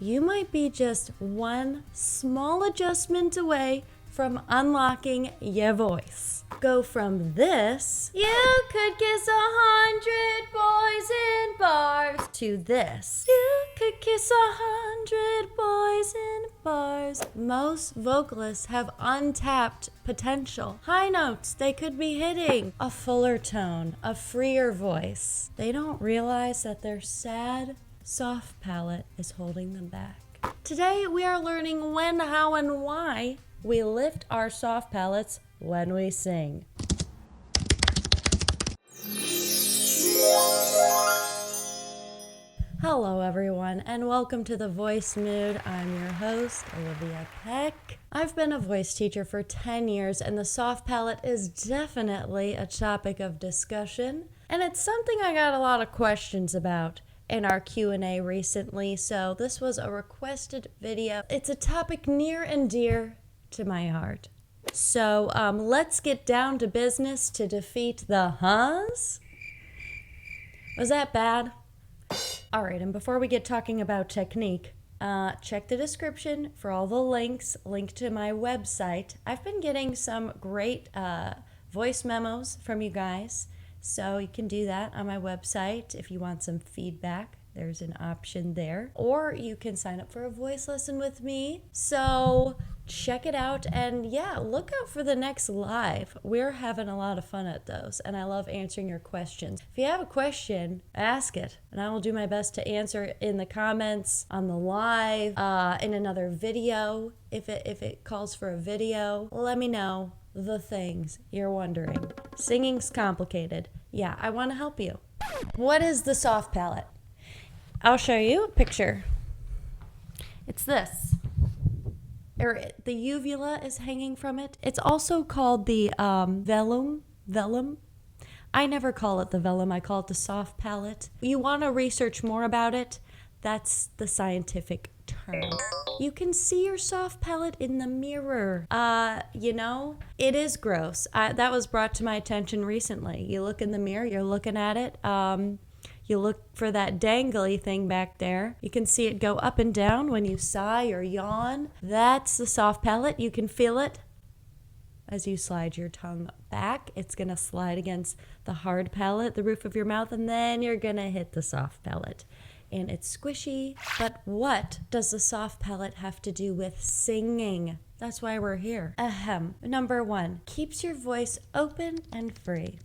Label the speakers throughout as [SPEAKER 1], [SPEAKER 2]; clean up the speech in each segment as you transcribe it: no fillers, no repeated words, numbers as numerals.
[SPEAKER 1] you might be just one small adjustment away from unlocking your voice. Go from this, you could kiss 100 boys in bars, to this, you could kiss 100 boys in bars. Most vocalists have untapped potential. High notes they could be hitting, a fuller tone, a freer voice. They don't realize that their sad, soft palate is holding them back. Today we are learning when, how, and why we lift our soft palates when we sing. Hello everyone, and welcome to The Voice Mood. I'm your host, Olivia Peck. I've been a voice teacher for 10 years, and the soft palate is definitely a topic of discussion, and it's something I got a lot of questions about in our Q&A recently, so this was a requested video. It's a topic near and dear to my heart. So let's get down to business to defeat the huhs. Was that bad? All right, and before we get talking about technique, check the description for all the links linked to my website. I've been getting some great voice memos from you guys, so you can do that on my website if you want some feedback. There's an option there. Or you can sign up for a voice lesson with me. So check it out, and yeah, look out for the next live. We're having a lot of fun at those, and I love answering your questions. If you have a question, ask it, and I will do my best to answer in the comments, on the live, in another video. If it calls for a video, let me know the things you're wondering. Singing's complicated. Yeah, I want to help you. What is the soft palate? I'll show you a picture. It's this. The uvula is hanging from it. It's also called the velum. I never call it the velum. I call it the soft palate. You want to research more about it? That's the scientific term. You can see your soft palate in the mirror. It is gross. That was brought to my attention recently. You look in the mirror, you're looking at it. You look for that dangly thing back there. You can see it go up and down when you sigh or yawn. That's the soft palate. You can feel it as you slide your tongue back. It's going to slide against the hard palate, the roof of your mouth, and then you're going to hit the soft palate. And it's squishy. But what does the soft palate have to do with singing? That's why we're here. Ahem. Number 1, keeps your voice open and free.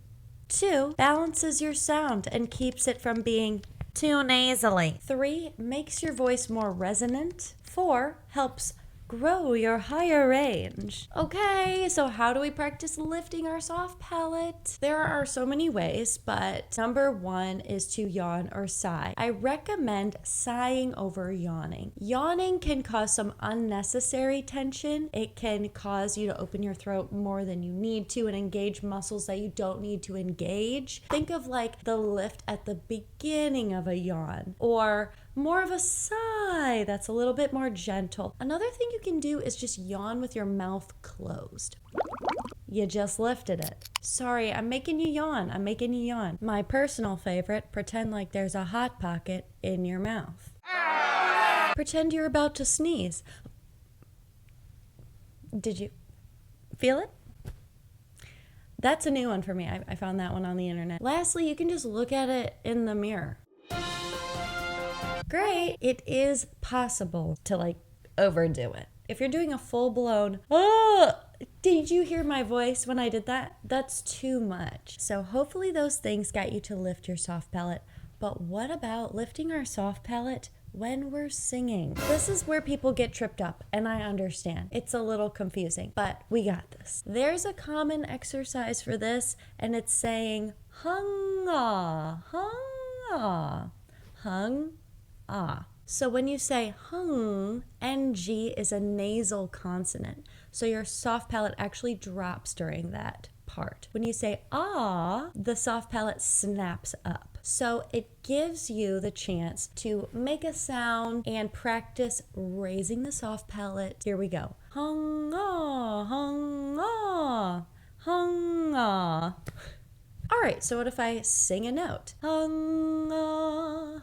[SPEAKER 1] 2, balances your sound and keeps it from being too nasally. 3, makes your voice more resonant. 4, helps grow your higher range. Okay, so how do we practice lifting our soft palate? There are so many ways, but number 1 is to yawn or sigh. I recommend sighing over yawning. Yawning can cause some unnecessary tension. It can cause you to open your throat more than you need to and engage muscles that you don't need to engage. Think of like the lift at the beginning of a yawn, or more of a sigh that's a little bit more gentle. Another thing you can do is just yawn with your mouth closed. You just lifted it. Sorry, I'm making you yawn. My personal favorite, pretend like there's a hot pocket in your mouth. Pretend you're about to sneeze. Did you feel it? That's a new one for me. I found that one on the internet. Lastly, you can just look at it in the mirror. Great. It is possible to overdo it. If you're doing a full-blown, did you hear my voice when I did that? That's too much. So hopefully those things got you to lift your soft palate. But what about lifting our soft palate when we're singing? This is where people get tripped up, and I understand. It's a little confusing, but we got this. There's a common exercise for this, and it's saying hung-ah, hung-ah, hung-ah. So when you say hung, NG is a nasal consonant. So your soft palate actually drops during that part. When you say ah, the soft palate snaps up. So it gives you the chance to make a sound and practice raising the soft palate. Here we go. Hung ah, hung ah, hung ah. All right, so what if I sing a note? Hung,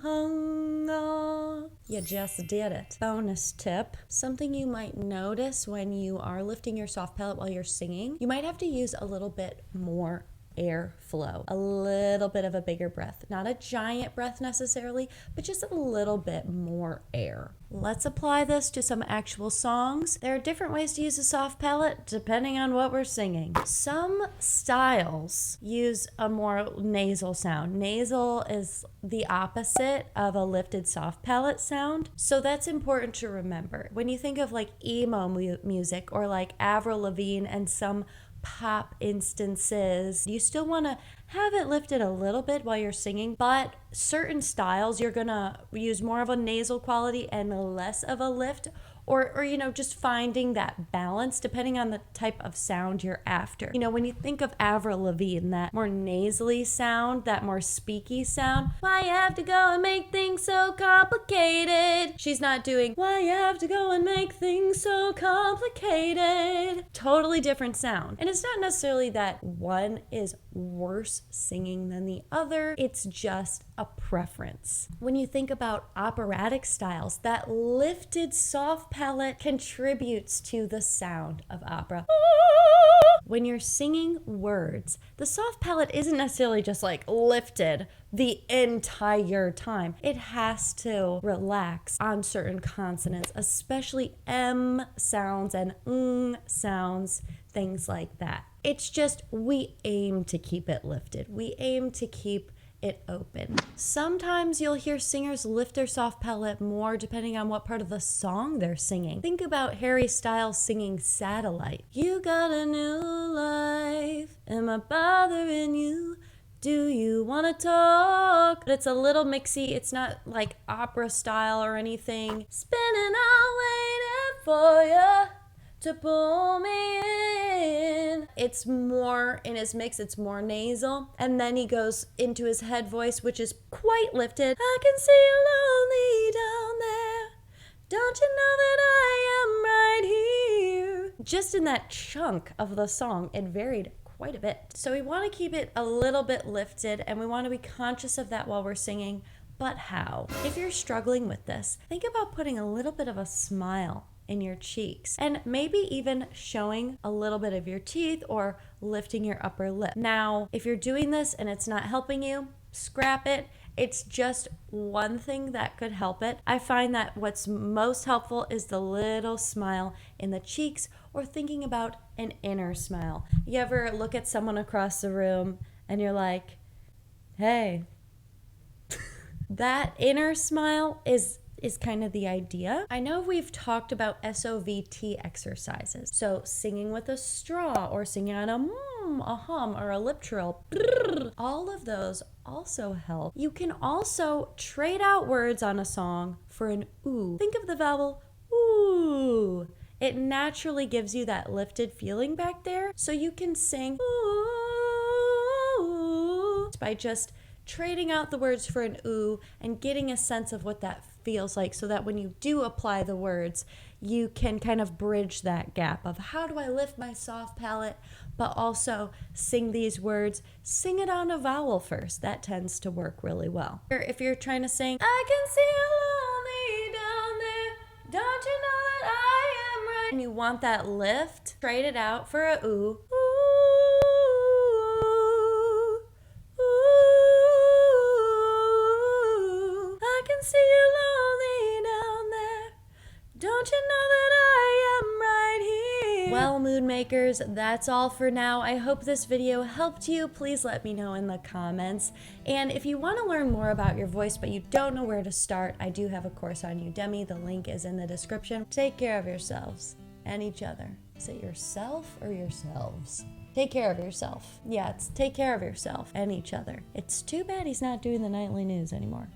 [SPEAKER 1] hung, you just did it. Bonus tip, something you might notice when you are lifting your soft palate while you're singing, you might have to use a little bit more airflow, a little bit of a bigger breath, not a giant breath necessarily, but just a little bit more air. Let's apply this to some actual songs. There are different ways to use a soft palate depending on what we're singing. Some styles use a more nasal sound. Nasal is the opposite of a lifted soft palate sound, so that's important to remember. When you think of like emo music or like Avril Lavigne and some pop instances, you still want to have it lifted a little bit while you're singing, but certain styles you're gonna use more of a nasal quality and less of a lift, or you know, just finding that balance depending on the type of sound you're after. You know, when you think of Avril Lavigne, that more nasally sound, that more speaky sound, why you have to go and make things so complicated? She's not doing, why you have to go and make things so complicated. Totally different sound. And it's not necessarily that one is worse singing than the other, it's just a preference. When you think about operatic styles, that lifted soft palate contributes to the sound of opera. When you're singing words, the soft palate isn't necessarily just like lifted the entire time. It has to relax on certain consonants, especially M sounds and ng sounds, things like that. It's just, we aim to keep it lifted. We aim to keep it open. Sometimes you'll hear singers lift their soft palate more depending on what part of the song they're singing. Think about Harry Styles singing Satellite. You got a new life, am I bothering you? Do you want to talk? But it's a little mixy. It's not like opera style or anything. Spinning all waiting for you to pull me in. It's more, in his mix, it's more nasal. And then he goes into his head voice, which is quite lifted. I can see you lonely down there. Don't you know that I am right here? Just in that chunk of the song, it varied quite a bit. So we want to keep it a little bit lifted, and we want to be conscious of that while we're singing. But how? If you're struggling with this, think about putting a little bit of a smile in your cheeks and maybe even showing a little bit of your teeth or lifting your upper lip. Now, if you're doing this and it's not helping you, scrap it. It's just one thing that could help it. I find that what's most helpful is the little smile in the cheeks or thinking about an inner smile. You ever look at someone across the room and you're like, hey, that inner smile is kind of the idea. I know we've talked about SOVT exercises. So singing with a straw or singing on a hum or a lip trill. All of those also help. You can also trade out words on a song for an ooh. Think of the vowel ooh. It naturally gives you that lifted feeling back there. So you can sing ooh by just trading out the words for an ooh and getting a sense of what that feels like, so that when you do apply the words, you can kind of bridge that gap of how do I lift my soft palate but also sing these words. Sing it on a vowel first. That tends to work really well. If you're trying to sing, I can see you lonely down there, don't you know that I am right, and you want that lift, trade it out for a ooh. See you lonely down there. Don't you know that I am right here? Well, mood makers, that's all for now. I hope this video helped you. Please let me know in the comments. And if you want to learn more about your voice but you don't know where to start, I do have a course on Udemy. The link is in the description. Take care of yourselves and each other. Is it yourself or yourselves? Take care of yourself. Yeah, it's take care of yourself and each other. It's too bad he's not doing the nightly news anymore.